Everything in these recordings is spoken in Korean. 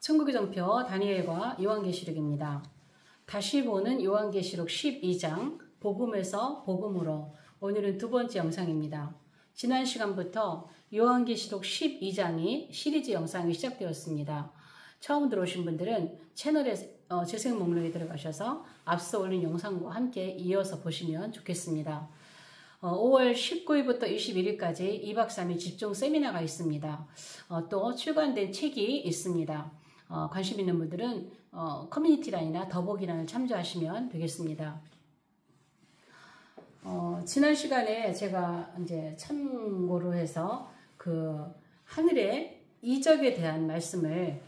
천국의 정표 다니엘과 요한계시록입니다. 다시 보는 요한계시록 12장 복음에서 복음으로 오늘은 두 번째 영상입니다. 지난 시간부터 요한계시록 12장이 시리즈 영상이 시작되었습니다. 처음 들어오신 분들은 채널에 재생 목록에 들어가셔서 앞서 올린 영상과 함께 이어서 보시면 좋겠습니다. 5월 19일부터 21일까지 2박 3일 집중 세미나가 있습니다. 또 출간된 책이 있습니다. 관심 있는 분들은 커뮤니티란이나 더보기란을 참조하시면 되겠습니다. 지난 시간에 제가 이제 참고로 해서 그 하늘의 이적에 대한 말씀을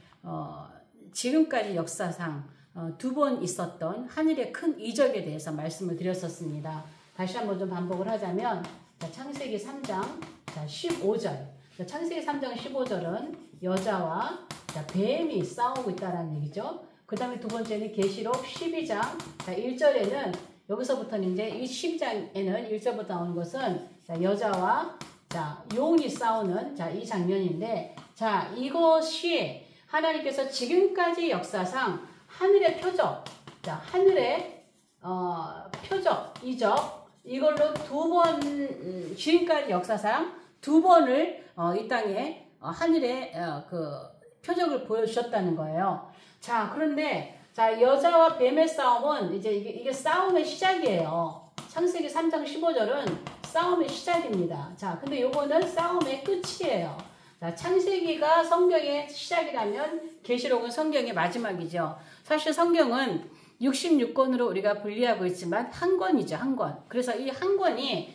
지금까지 역사상 두 번 있었던 하늘의 큰 이적에 대해서 말씀을 드렸었습니다. 다시 한번 좀 반복을 하자면 창세기 3장 15절 창세기 3장 15절은 여자와 뱀이 싸우고 있다는 얘기죠. 그 다음에 두 번째는 계시록 12장 1절에는 여기서부터는 이제 이 12장에는 1절부터 나오는 것은 여자와 용이 싸우는 이 장면인데 이것이 하나님께서 지금까지 역사상 하늘의 표적 하늘의 표적 이적 이걸로 두 번 지금까지 역사상 두 번을 이 땅에 하늘의 그 표적을 보여주셨다는 거예요. 그런데 여자와 뱀의 싸움은 이제 이게 싸움의 시작이에요. 창세기 3장 15절은 싸움의 시작입니다. 근데 요거는 싸움의 끝이에요. 창세기가 성경의 시작이라면 계시록은 성경의 마지막이죠. 사실 성경은 66권으로 우리가 분리하고 있지만 한 권이죠, 한 권. 그래서 이 한 권이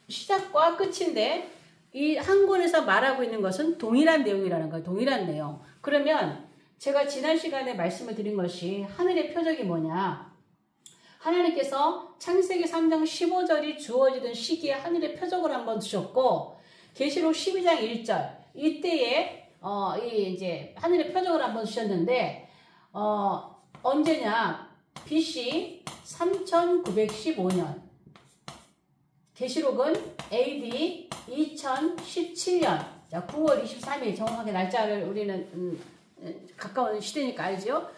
시작과 끝인데 이 한 권에서 말하고 있는 것은 동일한 내용이라는 거예요. 동일한 내용. 그러면 제가 지난 시간에 말씀을 드린 것이 하늘의 표적이 뭐냐. 하나님께서 창세기 3장 15절이 주어지던 시기에 하늘의 표적을 한번 주셨고 계시록 12장 1절 이때에 이제 하늘의 표적을 한번 주셨는데 언제냐. BC 3915년 계시록은 AD 2017년 9월 23일 정확하게 날짜를 우리는 가까운 시대니까 알죠.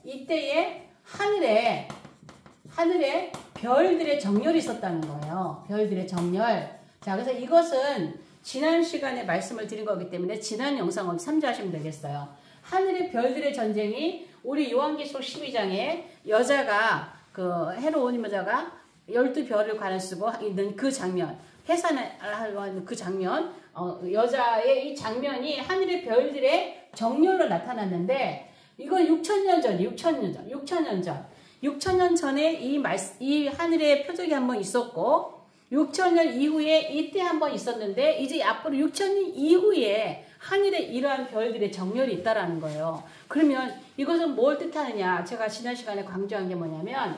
이때에 하늘에 별들의 정렬이 있었다는 거예요. 별들의 정렬. 그래서 이것은 지난 시간에 말씀을 드린 거기 때문에 지난 영상을 참조하시면 되겠어요. 하늘의 별들의 전쟁이 우리 요한계시록 12장에 여자가 헤로온 여자가 12별을 관을 쓰고 있는 그 장면, 해산을 하는 그 장면, 여자의 이 장면이 하늘의 별들의 정렬로 나타났는데 이건 6천년 전. 6천년 전에 이 하늘의 표적이 한번 있었고 6천년 이후에 이때 한번 있었는데 이제 앞으로 6천년 이후에 하늘에 이러한 별들의 정렬이 있다라는 거예요. 그러면 이것은 뭘 뜻하느냐. 제가 지난 시간에 강조한 게 뭐냐면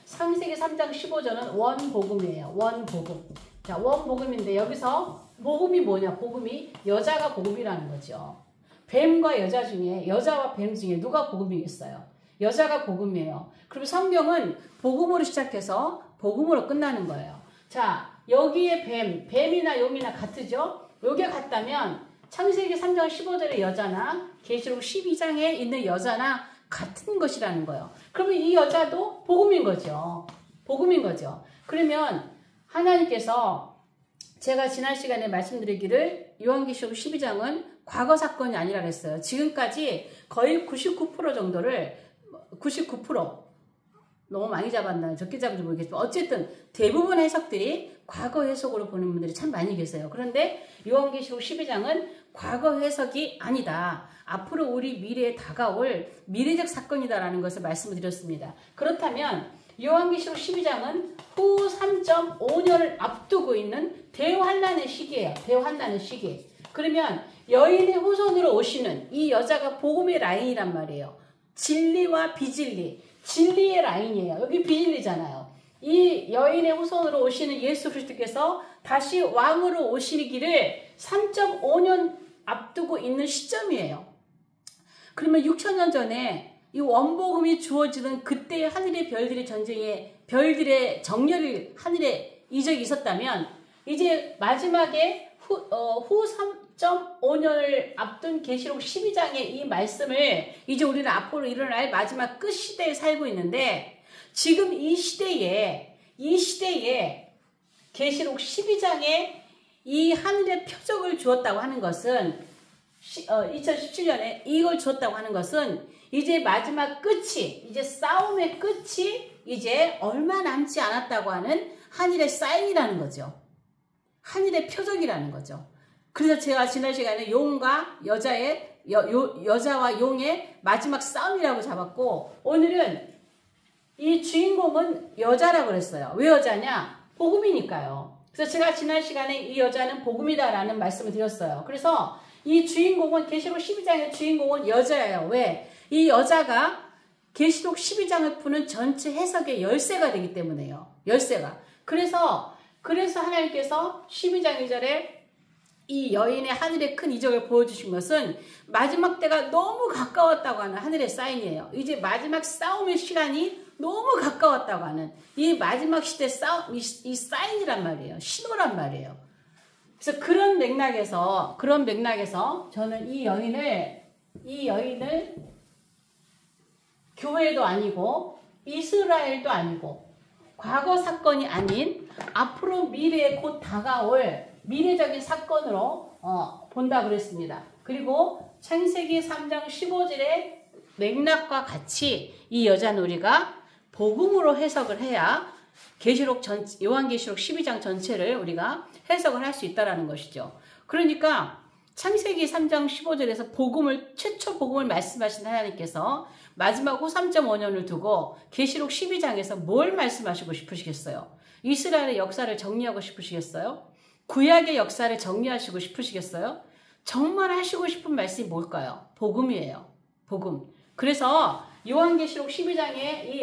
창세기 3장 15절은 원복음이에요. 원복음. 원복음인데 여기서 복음이 뭐냐. 복음이 여자가 복음이라는 거죠. 뱀과 여자 중에 여자와 뱀 중에 누가 복음이겠어요. 여자가 복음이에요. 그럼 성경은 복음으로 시작해서 복음으로 끝나는 거예요. 여기에 뱀이나 용이나 같으죠? 여기에 같다면 창세기 3장 15절의 여자나 계시록 12장에 있는 여자나 같은 것이라는 거예요. 그러면 이 여자도 복음인 거죠. 복음인 거죠. 그러면 하나님께서 제가 지난 시간에 말씀드리기를 요한계시록 12장은 과거 사건이 아니라 그랬어요. 지금까지 거의 99% 정도를 99% 너무 많이 잡았나 적게 잡은지 모르겠지만 어쨌든 대부분 해석들이 과거 해석으로 보는 분들이 참 많이 계세요. 그런데 요한계시록 12장은 과거 해석이 아니다. 앞으로 우리 미래에 다가올 미래적 사건이다라는 것을 말씀을 드렸습니다. 그렇다면 요한계시록 12장은 후 3.5년을 앞두고 있는 대환란의 시기예요. 대환란의 시기. 그러면 여인의 후손으로 오시는 이 여자가 복음의 라인이란 말이에요. 진리와 비진리. 진리의 라인이에요. 여기 비진리잖아요. 이 여인의 후손으로 오시는 예수 그리스도께서 다시 왕으로 오시기를 3.5년 앞두고 있는 시점이에요. 그러면 6천년 전에 이 원복음이 주어지던 그때의 하늘의 별들의 전쟁에 별들의 정렬이 하늘의 이적이 있었다면 이제 마지막에 후 3.5년을 앞둔 계시록 12장의 이 말씀을 이제 우리는 앞으로 일어날 마지막 끝 시대에 살고 있는데, 지금 이 시대에 계시록 12장에 이 하늘의 표적을 주었다고 하는 것은 2017년에 이걸 주었다고 하는 것은 이제 마지막 끝이, 이제 싸움의 끝이 이제 얼마 남지 않았다고 하는 하늘의 사인이라는 거죠. 하늘의 표적이라는 거죠. 그래서 제가 지난 시간에 용과 여자와 용의 마지막 싸움이라고 잡았고, 오늘은 이 주인공은 여자라고 그랬어요. 왜 여자냐? 복음이니까요. 그래서 제가 지난 시간에 이 여자는 복음이다라는 말씀을 드렸어요. 그래서 이 주인공은, 계시록 12장의 주인공은 여자예요. 왜? 이 여자가 계시록 12장을 푸는 전체 해석의 열쇠가 되기 때문에요. 열쇠가. 그래서 하나님께서 12장 2절에 이 여인의 하늘의 큰 이적을 보여주신 것은 마지막 때가 너무 가까웠다고 하는 하늘의 사인이에요. 이제 마지막 싸움의 시간이 너무 가까웠다고 하는 이 마지막 시대 싸움, 이 사인이란 말이에요. 신호란 말이에요. 그래서 그런 맥락에서 저는 이 여인을 교회도 아니고 이스라엘도 아니고 과거 사건이 아닌 앞으로 미래에 곧 다가올 미래적인 사건으로 본다 그랬습니다. 그리고 창세기 3장 15절의 맥락과 같이 이 여자는 우리가 복음으로 해석을 해야 요한계시록 12장 전체를 우리가 해석을 할 수 있다는 것이죠. 그러니까 창세기 3장 15절에서 최초 복음을 말씀하신 하나님께서 마지막 후 3.5년을 두고 계시록 12장에서 뭘 말씀하시고 싶으시겠어요? 이스라엘의 역사를 정리하고 싶으시겠어요? 구약의 역사를 정리하시고 싶으시겠어요? 정말 하시고 싶은 말씀이 뭘까요? 복음이에요. 복음. 그래서 요한계시록 12장에 이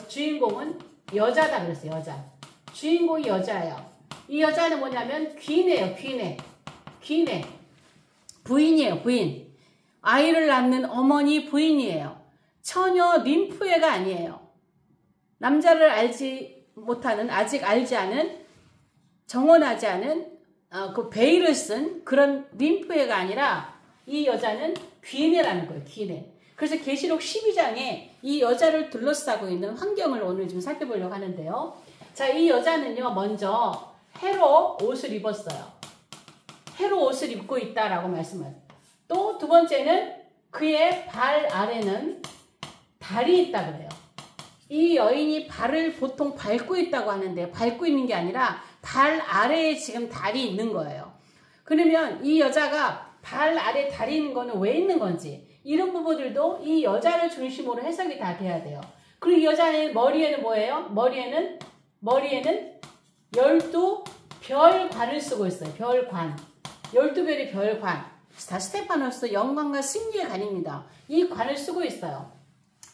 주인공은 여자다 그랬어요. 여자. 주인공이 여자예요. 이 여자는 뭐냐면 귀인이에요. 귀인의 부인이에요. 부인. 아이를 낳는 어머니 부인이에요. 처녀 림프애가 아니에요. 남자를 아직 알지 않은, 정원하지 않은 그 베일을 쓴 그런 림프애가 아니라 이 여자는 귀인이라는 거예요. 귀인애. 그래서 계시록 12장에 이 여자를 둘러싸고 있는 환경을 오늘 좀 살펴보려고 하는데요. 자, 이 여자는요, 먼저 해로 옷을 입었어요. 해로 옷을 입고 있다라고 말씀을. 또 두 번째는 그의 발 아래는 달이 있다 그래요. 이 여인이 발을 보통 밟고 있다고 하는데, 밟고 있는 게 아니라 발 아래에 지금 달이 있는 거예요. 그러면 이 여자가 발 아래 달이 있는 거는 왜 있는 건지, 이런 부분들도 이 여자를 중심으로 해석이 다 돼야 돼요. 그리고 이 여자의 머리에는 뭐예요? 머리에는 12별관을 쓰고 있어요. 별관. 12별이 별관. 다 스테파노스 영광과 승리의 관입니다. 이 관을 쓰고 있어요.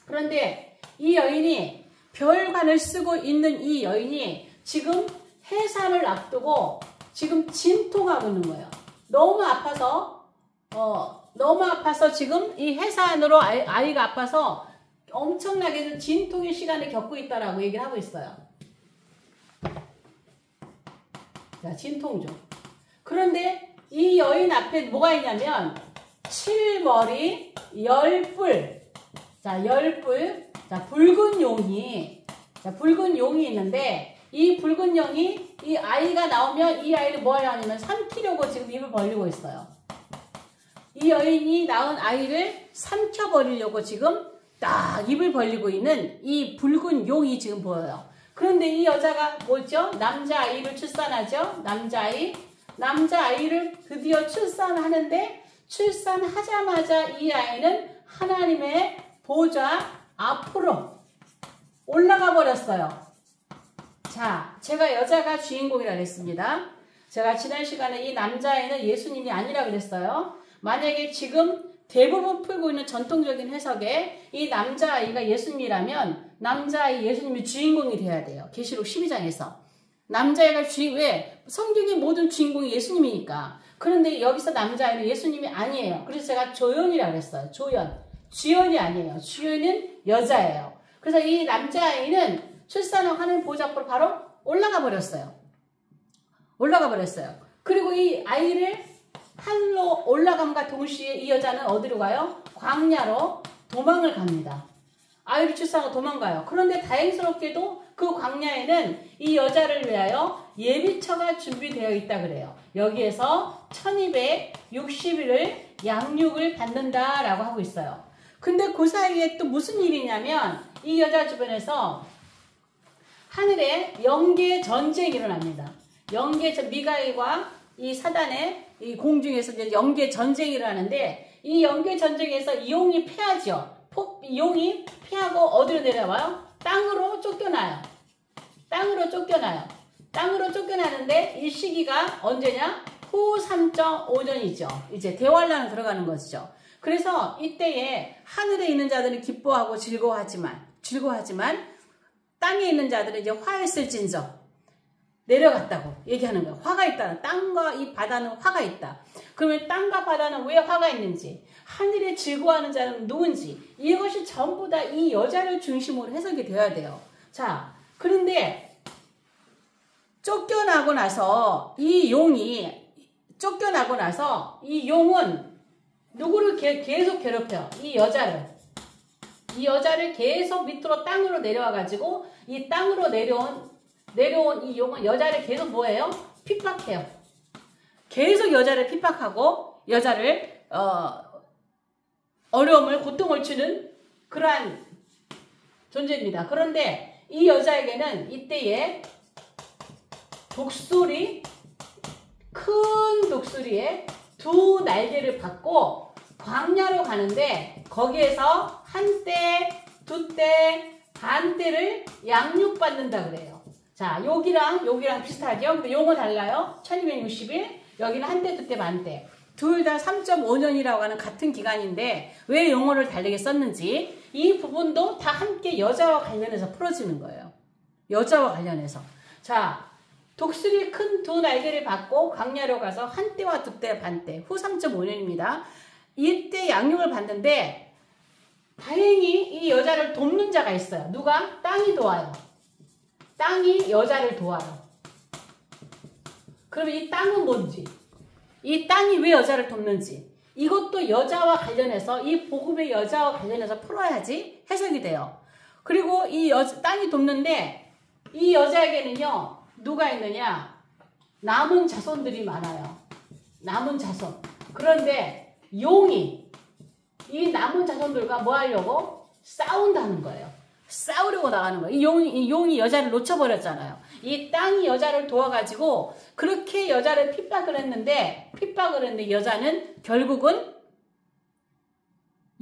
그런데 이 여인이, 별관을 쓰고 있는 이 여인이 지금 해산을 앞두고 지금 진통하고 있는 거예요. 너무 아파서 지금 이 해산으로 아이가 아파서 엄청나게 진통의 시간을 겪고 있다라고 얘기를 하고 있어요. 자, 진통죠. 그런데 이 여인 앞에 뭐가 있냐면 7머리 10뿔. 자, 10뿔. 자, 붉은 용이 있는데, 이 붉은 용이 이 아이가 나오면 이 아이를 뭐 하냐면 삼키려고 지금 입을 벌리고 있어요. 이 여인이 낳은 아이를 삼켜버리려고 지금 딱 입을 벌리고 있는 이 붉은 용이 지금 보여요. 그런데 이 여자가 뭐죠? 남자아이를 출산하죠? 남자아이를 드디어 출산하는데, 출산하자마자 이 아이는 하나님의 보좌 앞으로 올라가 버렸어요. 자, 제가 여자가 주인공이라 그랬습니다. 제가 지난 시간에 이 남자아이는 예수님이 아니라 그랬어요. 만약에 지금 대부분 풀고 있는 전통적인 해석에 이 남자아이가 예수님이라면 남자아이 예수님이 주인공이 돼야 돼요. 계시록 12장에서. 남자아이가 왜? 성경의 모든 주인공이 예수님이니까. 그런데 여기서 남자아이는 예수님이 아니에요. 그래서 제가 조연이라고 그랬어요. 주연이 아니에요. 주연은 여자예요. 그래서 이 남자아이는 출산을 하는 보좌 앞으로 바로 올라가 버렸어요. 올라가 버렸어요. 그리고 이 아이를 하늘로 올라감과 동시에 이 여자는 어디로 가요? 광야로 도망을 갑니다. 아이를 출산하고 도망가요. 그런데 다행스럽게도 그 광야에는 이 여자를 위하여 예비처가 준비되어 있다 그래요. 여기에서 1260일을 양육을 받는다라고 하고 있어요. 근데 그 사이에 또 무슨 일이냐면 이 여자 주변에서 하늘에 영계 전쟁이 일어납니다. 미가엘과 이 사단의 이 공중에서 이제 영계 전쟁이 일어나는데 이 영계 전쟁에서 이용이 패하죠. 이용이 피하고 어디로 내려와요? 땅으로 쫓겨나요. 땅으로 쫓겨나는데 이 시기가 언제냐? 후 3.5년이죠. 이제 대환란에 들어가는 것이죠. 그래서 이때에 하늘에 있는 자들은 기뻐하고 즐거워하지만 땅에 있는 자들은 이제 화했을진저 내려갔다고 얘기하는 거예요. 화가 있다. 땅과 이 바다는 화가 있다. 그러면 땅과 바다는 왜 화가 있는지, 하늘에 즐거워하는 자는 누군지, 이것이 전부 다 이 여자를 중심으로 해석이 되어야 돼요. 자, 그런데 쫓겨나고 나서 이 용은 누구를 계속 괴롭혀요? 이 여자를 계속 밑으로 땅으로 내려와가지고 이 땅으로 내려온 이 용은 여자를 계속 뭐예요? 핍박해요. 계속 여자를 핍박하고 여자를 어려움을, 고통을 주는 그러한 존재입니다. 그런데 이 여자에게는 이때에 큰 독수리에 두 날개를 받고 광야로 가는데 거기에서 한 때, 두 때, 반 때를 양육받는다 그래요. 자, 여기랑 비슷하죠? 근데 용어 달라요. 1260일, 여기는 한 때, 두 때, 반 때. 둘 다 3.5년이라고 하는 같은 기간인데 왜 용어를 다르게 썼는지 이 부분도 다 함께 여자와 관련해서 풀어지는 거예요. 여자와 관련해서. 자, 독수리 큰 두 날개를 받고 광야로 가서 한 때와 두 때, 반 때, 후 3.5년입니다. 이때 양육을 받는데 다행히 이 여자를 돕는 자가 있어요. 누가? 땅이 도와요. 땅이 여자를 도와요. 그럼 이 땅은 뭔지, 이 땅이 왜 여자를 돕는지, 이것도 여자와 관련해서, 이 복음의 여자와 관련해서 풀어야지 해석이 돼요. 그리고 이 땅이 돕는데 이 여자에게는요, 누가 있느냐? 남은 자손들이 많아요. 남은 자손. 그런데 용이 이 남은 자손들과 뭐 하려고? 싸운다는 거예요. 싸우려고 나가는 거예요. 이 용이 여자를 놓쳐버렸잖아요. 이 땅이 여자를 도와가지고 그렇게 여자를 핍박을 했는데 여자는 결국은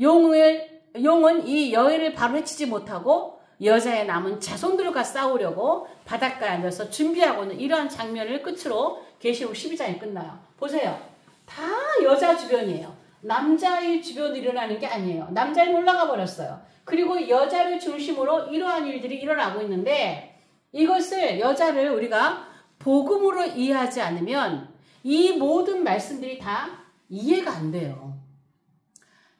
용은 이 여인을 바로 해치지 못하고 여자의 남은 자손들과 싸우려고 바닷가에 앉아서 준비하고는 이러한 장면을 끝으로 계시록 12장이 끝나요. 보세요. 다 여자 주변이에요. 남자의 주변으로 일어나는 게 아니에요. 남자는 올라가 버렸어요. 그리고 여자를 중심으로 이러한 일들이 일어나고 있는데 이것을 여자를 우리가 복음으로 이해하지 않으면 이 모든 말씀들이 다 이해가 안 돼요.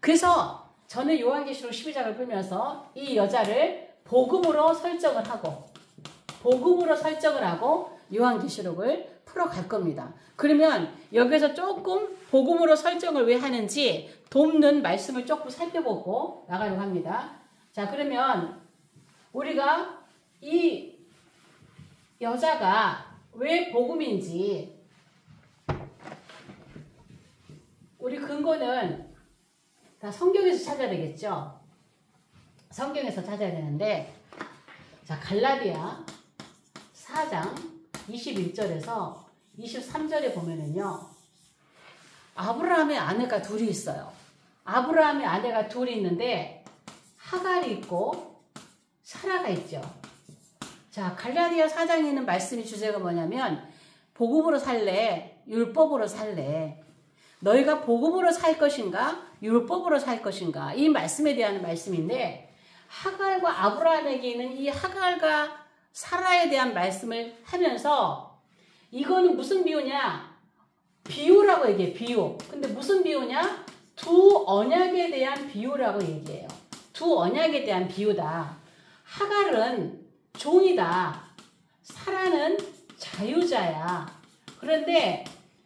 그래서 저는 요한계시록 12장을 보면서 이 여자를 복음으로 설정을 하고 요한계시록을 풀어갈 겁니다. 그러면 여기서 조금 복음으로 설정을 왜 하는지 돕는 말씀을 조금 살펴보고 나가려고 합니다. 자, 그러면 우리가 이 여자가 왜 복음인지 우리 근거는 다 성경에서 찾아야 되겠죠? 성경에서 찾아야 되는데, 자, 갈라디아 4장 21절에서 23절에 보면은요, 아브라함의 아내가 둘이 있어요. 아브라함의 아내가 둘이 있는데 하갈이 있고 사라가 있죠. 자, 갈라디아 4장에 있는 말씀의 주제가 뭐냐면 복음으로 살래, 율법으로 살래. 너희가 복음으로 살 것인가, 율법으로 살 것인가. 이 말씀에 대한 말씀인데 하갈과 아브라함에게 있는 이 하갈과 사라에 대한 말씀을 하면서 이거는 무슨 비유냐? 비유라고 얘기해. 비유. 근데 무슨 비유냐? 두 언약에 대한 비유라고 얘기해요. 두 언약에 대한 비유다. 하갈은 종이다. 사라는 자유자야. 그런데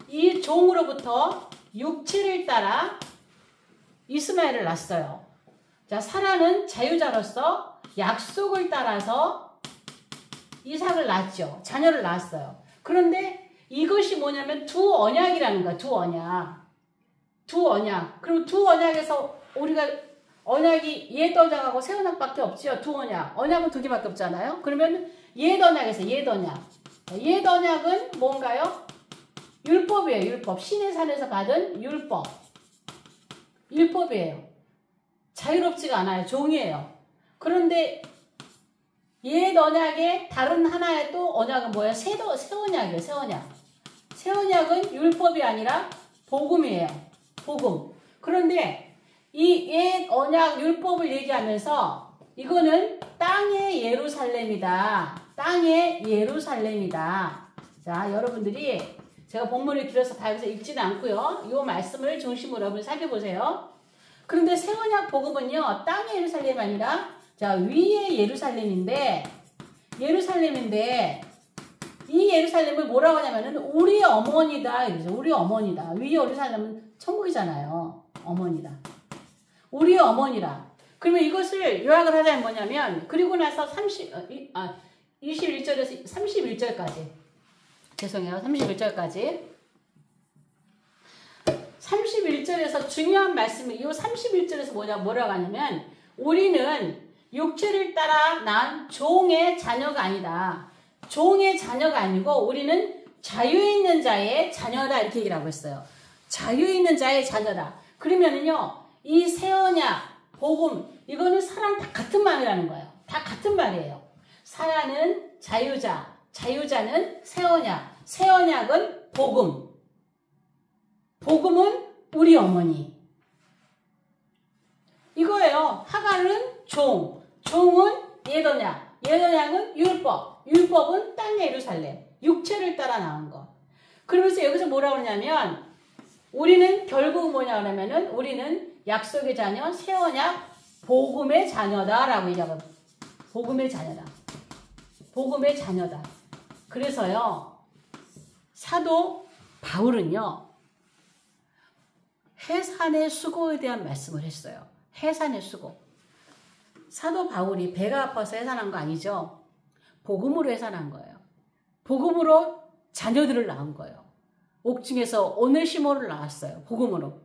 이 종으로부터 육체를 따라 이스마엘을 낳았어요. 자, 사라는 자유자로서 약속을 따라서 이삭을 낳았죠. 자녀를 낳았어요. 그런데 이것이 뭐냐면 두 언약이라는 거야. 두 언약. 두 언약. 그리고 두 언약에서 우리가 언약이 옛 언약하고 새 언약밖에 없지요. 두 언약. 언약은 두 개밖에 없잖아요. 그러면 옛 언약에서 옛 언약. 옛 언약은 뭔가요? 율법이에요. 율법. 신의 산에서 받은 율법. 율법이에요. 자유롭지가 않아요. 종이에요. 그런데 옛 언약의 다른 하나의 또 언약은 뭐예요? 새 언약이에요. 새 언약. 새 언약은 율법이 아니라 복음이에요. 복음. 그런데 이 옛 언약 율법을 얘기하면서 이거는 땅의 예루살렘이다. 땅의 예루살렘이다. 자, 여러분들이 제가 본문을 들어서 다 여기서 읽지는 않고요. 이 말씀을 중심으로 여러분 살펴보세요. 그런데 새 언약 복음은요. 땅의 예루살렘이 아니라 자, 위의 예루살렘인데 이 예루살렘을 뭐라고 하냐면은 우리 어머니다. 이러죠. 우리 어머니다. 위의 예루살렘은 천국이잖아요. 어머니다. 우리 어머니라. 그러면 이것을 요약을 하자면 뭐냐면 그리고 나서 21절에서 31절까지 죄송해요. 31절까지 31절에서 중요한 말씀이 이 31절에서 뭐라고 하냐면 우리는 육체를 따라 난 종의 자녀가 아니다. 종의 자녀가 아니고 우리는 자유 있는 자의 자녀다 이렇게 얘기를 하고 있어요. 자유 있는 자의 자녀다. 그러면은요. 이 새 언약, 복음 이거는 사랑 다 같은 말이라는 거예요. 다 같은 말이에요. 사랑은 자유자, 자유자는 새 언약, 새 언약은 복음. 복음은 우리 어머니. 이거예요. 하갈은 종, 종은 옛 언약, 옛 언약은 율법, 율법은 땅의 예루살렘, 육체를 따라 나온 것. 그러면서 여기서 뭐라고 하냐면 우리는 결국 뭐냐 그러면은 우리는 약속의 자녀, 새 언약, 복음의 자녀다라고 얘기하거든요. 복음의 자녀다. 복음의 자녀다. 그래서요. 사도 바울은요. 해산의 수고에 대한 말씀을 했어요. 해산의 수고. 사도 바울이 배가 아파서 해산한 거 아니죠. 복음으로 해산한 거예요. 복음으로 자녀들을 낳은 거예요. 옥중에서 오네시모를 낳았어요. 복음으로.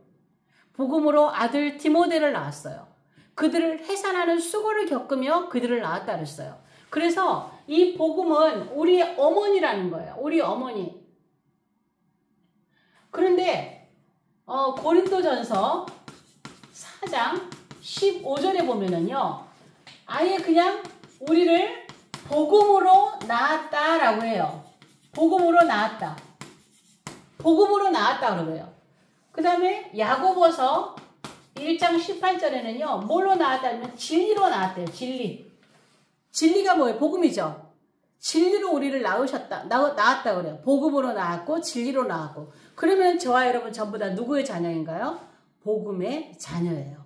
복음으로 아들 디모데를 낳았어요. 그들을 해산하는 수고를 겪으며 그들을 낳았다 그랬어요. 그래서 이 복음은 우리 어머니라는 거예요. 우리 어머니. 그런데 고린도전서 4장 15절에 보면은요. 아예 그냥 우리를 복음으로 낳았다라고 해요. 복음으로 낳았다. 복음으로 낳았다 그러고요. 그 다음에 야고보서 1장 18절에는요. 뭘로 나왔다면 진리로 나왔대요. 진리. 진리가 뭐예요? 복음이죠. 진리로 우리를 낳았다 그래요. 복음으로 낳았고 진리로 낳았고. 그러면 저와 여러분 전부 다 누구의 자녀인가요? 복음의 자녀예요.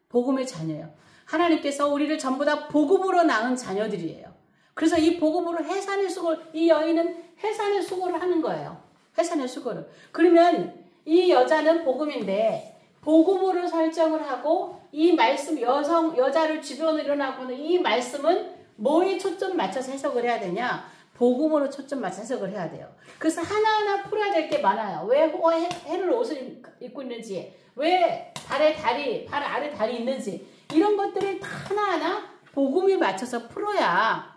복음의 자녀예요. 하나님께서 우리를 전부 다 복음으로 낳은 자녀들이에요. 그래서 이 복음으로 해산의 수고를 이 여인은 해산의 수고를 하는 거예요. 해산의 수고를. 그러면 이 여자는 복음인데 복음으로 설정을 하고 이 말씀 여자를 주변으로 일어나고는 이 말씀은 뭐에 초점 맞춰서 해석을 해야 되냐? 복음으로 초점 맞춰서 해석을 해야 돼요. 그래서 하나하나 풀어야 될 게 많아요. 왜 해를 옷을 입고 있는지, 왜 발 아래 다리 있는지 이런 것들을 다 하나하나 복음에 맞춰서 풀어야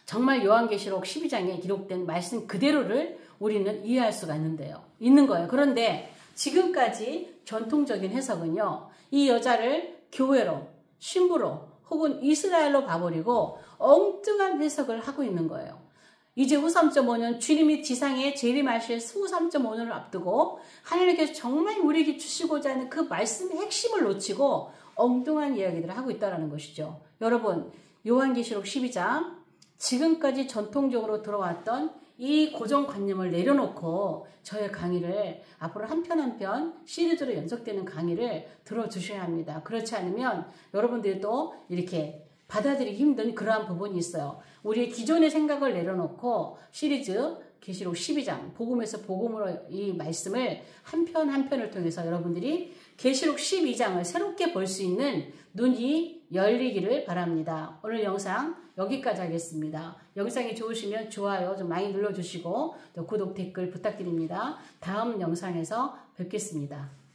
정말 요한계시록 12장에 기록된 말씀 그대로를 우리는 이해할 수가 있는 거예요. 그런데 지금까지 전통적인 해석은요. 이 여자를 교회로, 신부로 혹은 이스라엘로 봐버리고 엉뚱한 해석을 하고 있는 거예요. 이제 후 3.5년 주님이 지상에 재림하실 후 3.5년을 앞두고 하나님께서 정말 우리에게 주시고자 하는 그 말씀의 핵심을 놓치고 엉뚱한 이야기들을 하고 있다는 것이죠. 여러분 요한계시록 12장 지금까지 전통적으로 들어왔던 이 고정관념을 내려놓고 저의 강의를 앞으로 한 편 한 편 시리즈로 연속되는 강의를 들어주셔야 합니다. 그렇지 않으면 여러분들도 이렇게 받아들이기 힘든 그러한 부분이 있어요. 우리의 기존의 생각을 내려놓고 시리즈 계시록 12장 복음에서 복음으로 이 말씀을 한 편 한 편을 통해서 여러분들이 계시록 12장을 새롭게 볼 수 있는 눈이 열리기를 바랍니다. 오늘 영상 여기까지 하겠습니다. 영상이 좋으시면 좋아요 좀 많이 눌러주시고 또 구독 댓글 부탁드립니다. 다음 영상에서 뵙겠습니다.